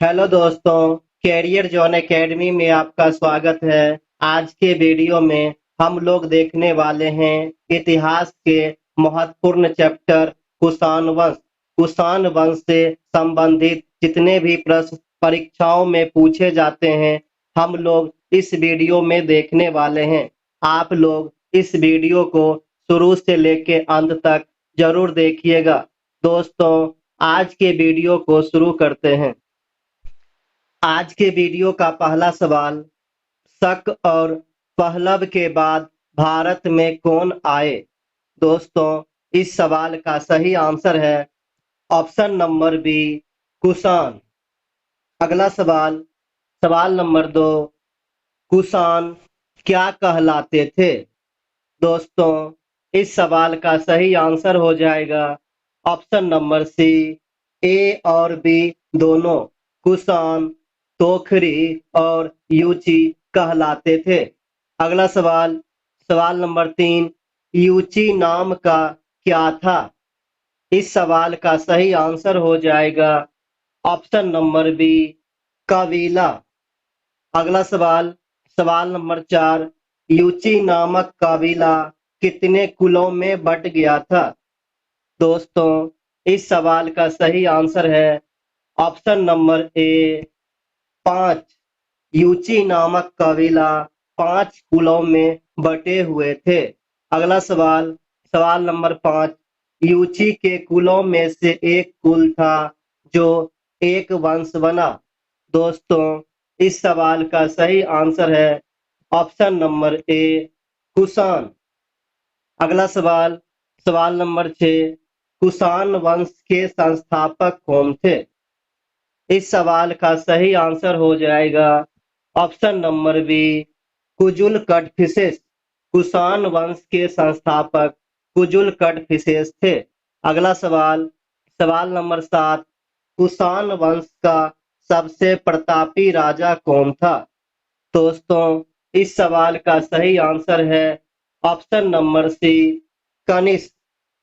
Hello दोस्तों, career zone academy में आपका स्वागत है। आज के वीडियो में हम लोग देखने वाले हैं इतिहास के महत्वपूर्ण चैप्टर कुषाण वंश। कुषाण वंश से संबंधित जितने भी प्रश्न परीक्षाओं में पूछे जाते हैं, हम लोग इस वीडियो में देखने वाले हैं। आप लोग इस वीडियो को शुरू से लेके अंत तक जरूर देखिएगा। दोस्तों, आज के वीडियो को शुरू करते हैं। आज के वीडियो का पहला सवाल, शक और पहलव के बाद भारत में कौन आए? दोस्तों, इस सवाल का सही आंसर है ऑप्शन नंबर बी, कुषाण। अगला सवाल, सवाल नंबर 2, कुषाण क्या कहलाते थे? दोस्तों, इस सवाल का सही आंसर हो जाएगा ऑप्शन नंबर सी, ए और बी दोनों। कुषाण तोखरी और यूची कहलाते थे। अगला सवाल, सवाल नंबर 3, यूची नाम का क्या था? इस सवाल का सही आंसर हो जाएगा ऑप्शन नंबर बी, कबीला। अगला सवाल, सवाल नंबर 4, यूची नामक कबीला कितने कुलों में बट गया था? दोस्तों, इस सवाल का सही आंसर है ऑप्शन नंबर ए, 5। यूची नामक कबीला 5 कुलों में बटे हुए थे। अगला सवाल, सवाल नंबर 5, यूची के कुलों में से एक कुल था जो एक वंश बना। दोस्तों, इस सवाल का सही आंसर है ऑप्शन नंबर ए, कुषाण। अगला सवाल, सवाल नंबर 6, कुषाण वंश के संस्थापक कौन थे? इस सवाल का सही आंसर हो जाएगा option number B, Kujula Kadphises. Kushan वंश के संस्थापक कुजुल कड़फिसेस थे। अगला सवाल, सवाल नंबर 7, कुषाण वंश का सबसे प्रतापी राजा कौन था? दोस्तों, इस सवाल का सही आंसर है option number C, Kanishka.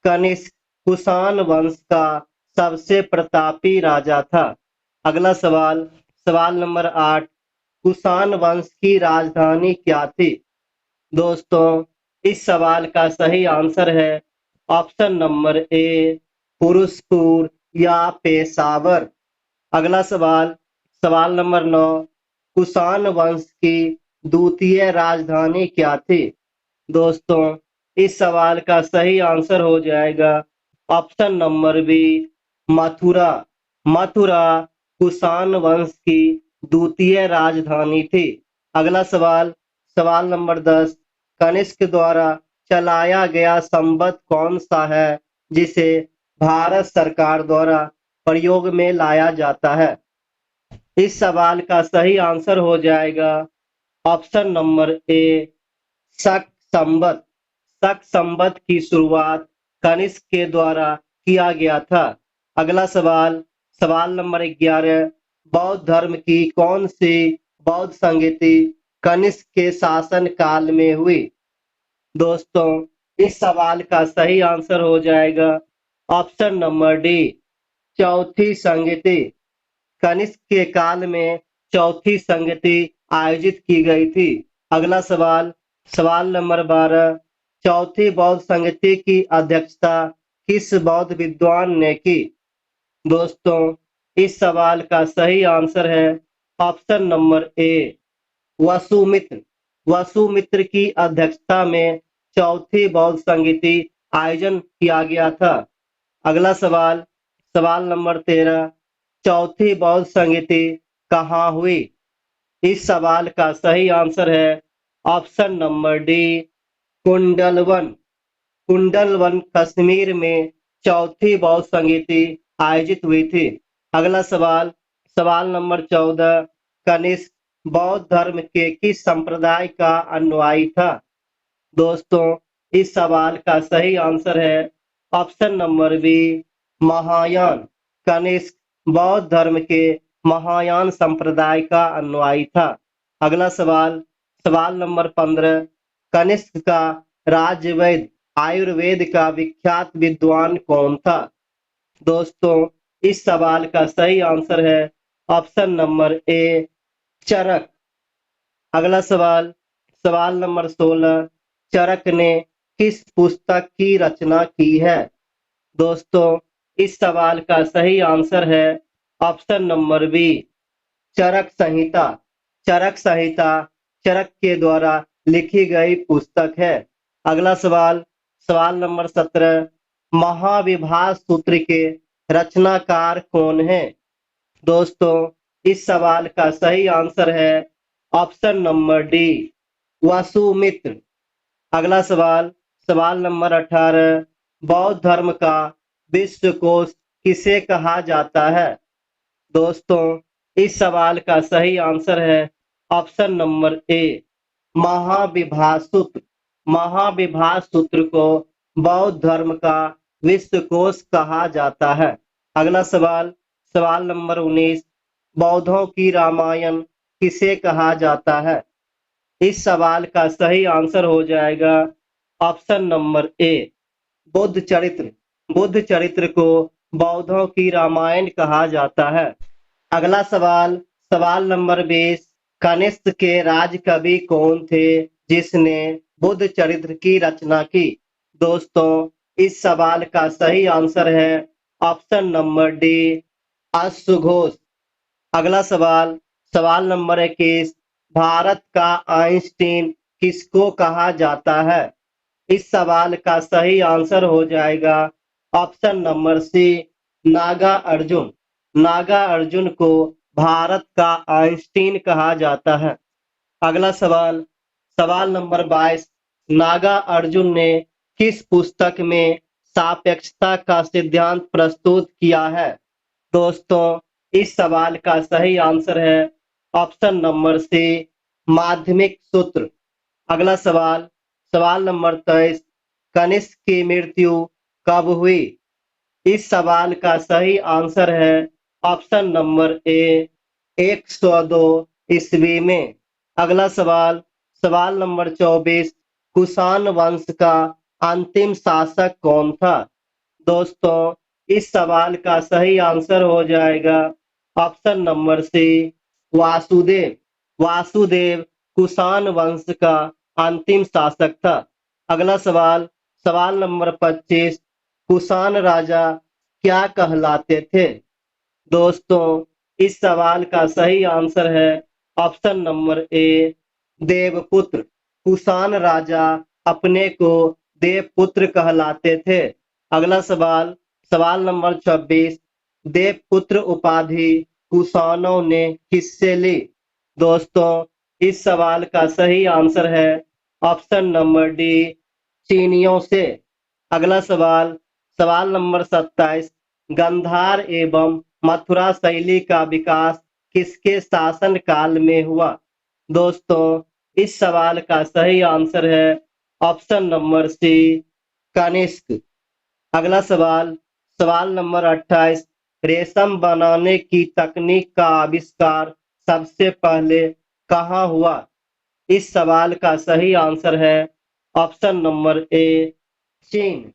Kanishka Kushan वंश का सबसे प्रतापी राजा था। अगला सवाल, सवाल नंबर 8, कुषाण वंश की राजधानी क्या थी? दोस्तों, इस सवाल का सही आंसर है ऑप्शन नंबर ए, पुरुषपुर या पेशावर। अगला सवाल, सवाल नंबर 9, कुषाण वंश की द्वितीय राजधानी क्या थी? दोस्तों, इस सवाल का सही आंसर हो जाएगा option number B, Mathura. Mathura Kushan वंश की द्वितीय राजधानी थी। अगला सवाल, सवाल नंबर 10, कनिष्क द्वारा चलाया गया संवत कौन सा है जिसे भारत सरकार द्वारा प्रयोग में लाया जाता है? इस सवाल का सही आंसर हो जाएगा ऑप्शन नंबर ए, शक संवत। शक संवत की शुरुआत कनिष्क के द्वारा किया गया था। अगला सवाल, सवाल नंबर 11, बौद्ध धर्म की कौन सी बौद्ध संगति कनिष्क के शासन काल में हुई? दोस्तों, इस सवाल का सही आंसर हो जाएगा ऑप्शन नंबर डी, चौथी संगति। कनिष्क के काल में चौथी संगति आयोजित की गई थी। अगला सवाल, सवाल नंबर 12, चौथी बौद्ध संगति की अध्यक्षता किस बौद्ध विद्वान ने की? दोस्तों, इस सवाल का सही आंसर है option number A, Vasumitra. Vasumitra की अध्यक्षता में चौथी बौद्ध संगति आयोजन किया गया था। अगला सवाल, सवाल नंबर 13, चौथी बौद्ध संगति कहाँ हुई? इस सवाल का सही आंसर है option number D, Kundalvan. Kundalvan Kashmir में चौथी बौद्ध संगति आयोजित हुई थी। अगला सवाल, सवाल नंबर 14, कनिष्क बौद्ध धर्म के किस संप्रदाय का अनुयायी था? दोस्तों, इस सवाल का सही आंसर है option number B, Mahayana. Kanishka बौद्ध धर्म के महायान संप्रदाय का अनुयायी था। अगला सवाल, सवाल नंबर 15, कनिष्क का राज्यवैद्य आयुर्वेद का विख्यात विद्वान कौन था? दोस्तों, इस सवाल का सही आंसर है ऑप्शन नंबर ए चरक। अगला सवाल, सवाल नंबर 16, चरक ने किस पुस्तक की रचना की है? दोस्तों, इस सवाल का सही आंसर है ऑप्शन नंबर बी चरक संहिता। चरक संहिता चरक के द्वारा लिखी गई पुस्तक है। अगला सवाल, सवाल नंबर 17, महाविभास सूत्र के रचनाकार कौन है? दोस्तों, इस सवाल का सही आंसर है ऑप्शन नंबर डी वसुमित्र। अगला सवाल, सवाल नंबर 18, बौद्ध धर्म का विश्वकोश किसे कहा जाता है? दोस्तों, इस सवाल का सही आंसर है ऑप्शन नंबर ए महाविभास सूत्र। महाविभास सूत्र को बौद्ध धर्म का विश्वकोश कहा जाता है। अगला सवाल, सवाल नंबर 19, बौद्धों की रामायण किसे कहा जाता है? इस सवाल का सही आंसर हो जाएगा ऑप्शन नंबर ए बुद्ध चरित्र। बुद्ध चरित्र को बौद्धों की रामायण कहा जाता है। अगला सवाल, सवाल नंबर 20, कनिष्क के राज कवि कौन थे जिसने बुद्ध चरित्र की रचना की? दोस्तों, इस सवाल का सही आंसर है ऑप्शन नंबर डी अश्वघोष। अगला सवाल, सवाल नंबर 21, भारत का आइंस्टीन किसको कहा जाता है? इस सवाल का सही आंसर हो जाएगा option number C Nagarjuna. Nagarjuna को भारत का आइंस्टीन कहा जाता है। अगला सवाल, सवाल नंबर 22, नागा अर्जुन ने किस पुस्तक में सापेक्षता का सिद्धांत प्रस्तुत किया है? दोस्तों, इस सवाल का सही आंसर है ऑप्शन नंबर सी माध्यमिक सूत्र। अगला सवाल, सवाल नंबर 23, कनिष्क की मृत्यु कब हुई? इस सवाल का सही आंसर है ऑप्शन नंबर ए 102 ईस्वी में। अगला सवाल, सवाल नंबर 24, कुषाण वंश का अंतिम शासक कौन था? दोस्तों, इस सवाल का सही आंसर हो जाएगा option number C Vasudeva. Vasudeva Kushan वंश का अंतिम शासक था। अगला सवाल, सवाल नंबर 25, कुषाण राजा क्या कहलाते थे? दोस्तों, इस सवाल का सही आंसर है ऑप्शन नंबर ए देवपुत्र। कुषाण राजा अपने को देवपुत्र कहलाते थे। अगला सवाल, सवाल नंबर 26, देवपुत्र उपाधि कुषाणों ने किससे ली? दोस्तों, इस सवाल का सही आंसर है ऑप्शन नंबर डी चीनियों से। अगला सवाल, सवाल नंबर 27, गांधार एवं मथुरा शैली का विकास किसके शासन काल में हुआ? दोस्तों, इस सवाल का सही आंसर है ऑप्शन नंबर सी कनिष्क। अगला सवाल, सवाल नंबर 28, रेशम बनाने की तकनीक का आविष्कार सबसे पहले कहाँ हुआ? इस सवाल का सही आंसर है ऑप्शन नंबर ए चीन।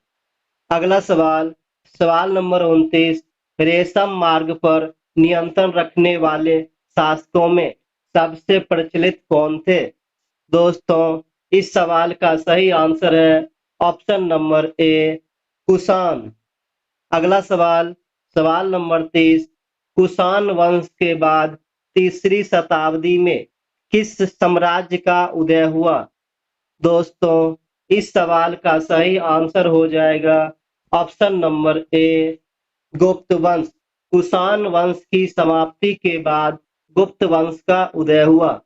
अगला सवाल, सवाल नंबर 29, रेशम मार्ग पर नियंत्रण रखने वाले शासकों में सबसे प्रचलित कौन थे? दोस्तों, इस सवाल का सही आंसर है ऑप्शन नंबर ए कुषाण। अगला सवाल, सवाल नंबर 30, कुषाण वंश के बाद तीसरी शताब्दी में किस साम्राज्य का उदय हुआ? दोस्तों, इस सवाल का सही आंसर हो जाएगा ऑप्शन नंबर ए गुप्त वंश। कुषाण वंश की समाप्ति के बाद गुप्त वंश का उदय हुआ।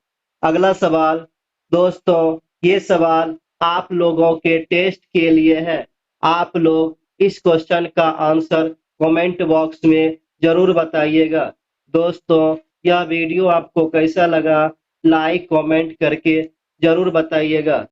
अगला सवाल, दोस्तों, ये सवाल आप लोगों के टेस्ट के लिए है। आप लोग इस क्वेश्चन का आंसर कमेंट बॉक्स में जरूर बताइएगा। दोस्तों, यह वीडियो आपको कैसा लगा लाइक कमेंट करके जरूर बताइएगा।